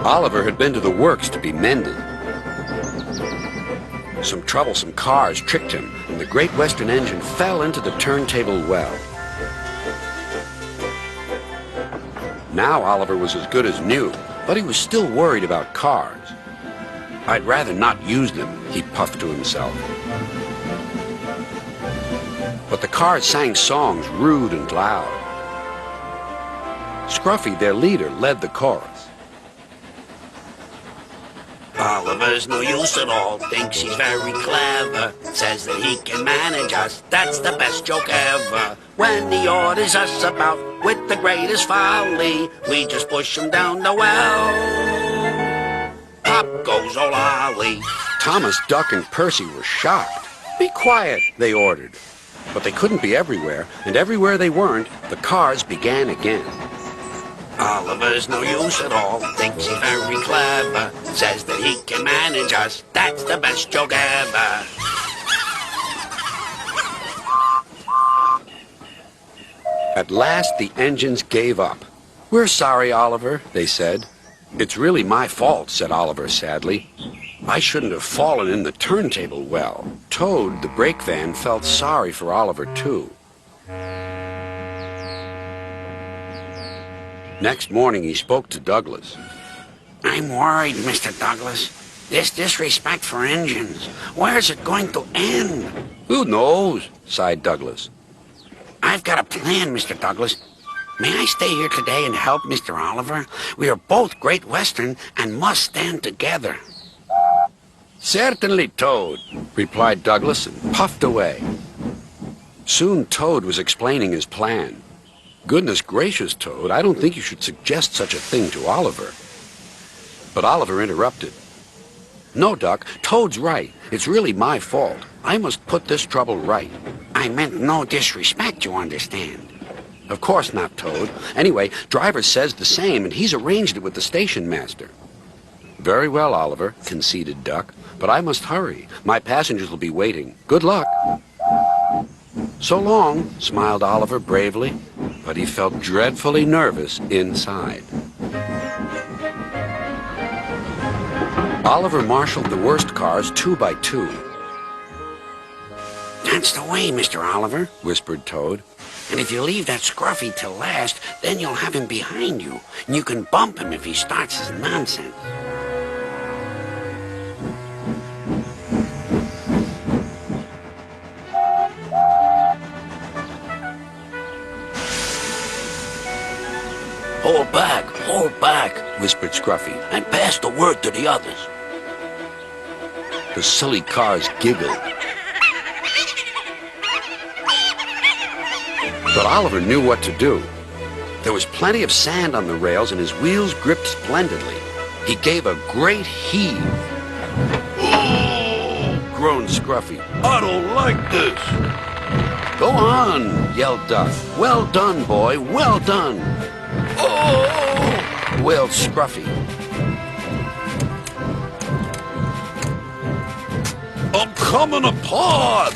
Oliver had been to the works to be mended. Some troublesome cars tricked him, and the Great Western engine fell into the turntable well. Now Oliver was as good as new, but he was still worried about cars. "I'd rather not use them," he puffed to himself. But the cars sang songs rude and loud. Scruffy, their leader, led the chorus. Oliver's no use at all, thinks he's very clever, says that he can manage us, that's the best joke ever. When he orders us about with the greatest folly, we just push him down the well. Pop goes old Ollie. Thomas, Duck, and Percy were shocked. "Be quiet," they ordered. But they couldn't be everywhere, and everywhere they weren't, the cars began again. Oliver's no use at all, thinks he's very clever, says that he can manage us, that's the best joke ever. At last, the engines gave up. "We're sorry, Oliver," they said. "It's really my fault," said Oliver sadly. "I shouldn't have fallen in the turntable well." Toad, the brake van, felt sorry for Oliver, too. Next morning, he spoke to Douglas. "I'm worried, Mr. Douglas. This disrespect for engines, where's it going to end?" "Who knows?" sighed Douglas. "I've got a plan, Mr. Douglas. May I stay here today and help Mr. Oliver? We are both Great Western and must stand together." "Certainly, Toad," replied Douglas and puffed away. Soon Toad was explaining his plan. "Goodness gracious, Toad, I don't think you should suggest such a thing to Oliver." But Oliver interrupted. "No, Duck, Toad's right. It's really my fault. I must put this trouble right." "I meant no disrespect, you understand." "Of course not, Toad. Anyway, Driver says the same, and he's arranged it with the station master." "Very well, Oliver," conceded Duck, "but I must hurry. My passengers will be waiting. Good luck." "So long," smiled Oliver bravely, but he felt dreadfully nervous inside. Oliver marshaled the worst cars 2 by 2. "That's the way, Mr. Oliver," whispered Toad. "And if you leave that Scruffy till last, then you'll have him behind you, and you can bump him if he starts his nonsense." Hold back," whispered Scruffy, "and pass the word to the others." The silly cars giggled. But Oliver knew what to do. There was plenty of sand on the rails, and his wheels gripped splendidly. He gave a great heave. "Oh!" groaned Scruffy. "I don't like this." "Go on," yelled Duck. "Well done, boy, well done." "Oh!" wailed Scruffy. "I'm coming apart!"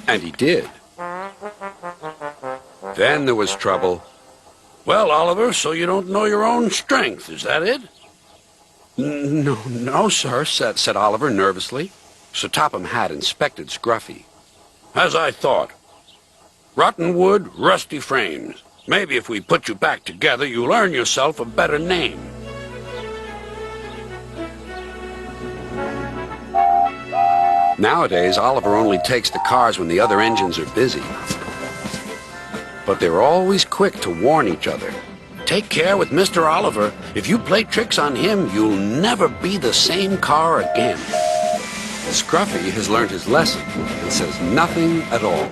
And he did. Then there was trouble. "Well, Oliver, so you don't know your own strength, is that it?" No, sir," said Oliver nervously. So Topham Hatt inspected Scruffy. "As I thought. Rotten wood, rusty frames. Maybe if we put you back together, you'll earn yourself a better name." Nowadays, Oliver only takes the cars when the other engines are busy. But they're always quick to warn each other. "Take care with Mr. Oliver. If you play tricks on him, you'll never be the same car again." Scruffy has learned his lesson and says nothing at all.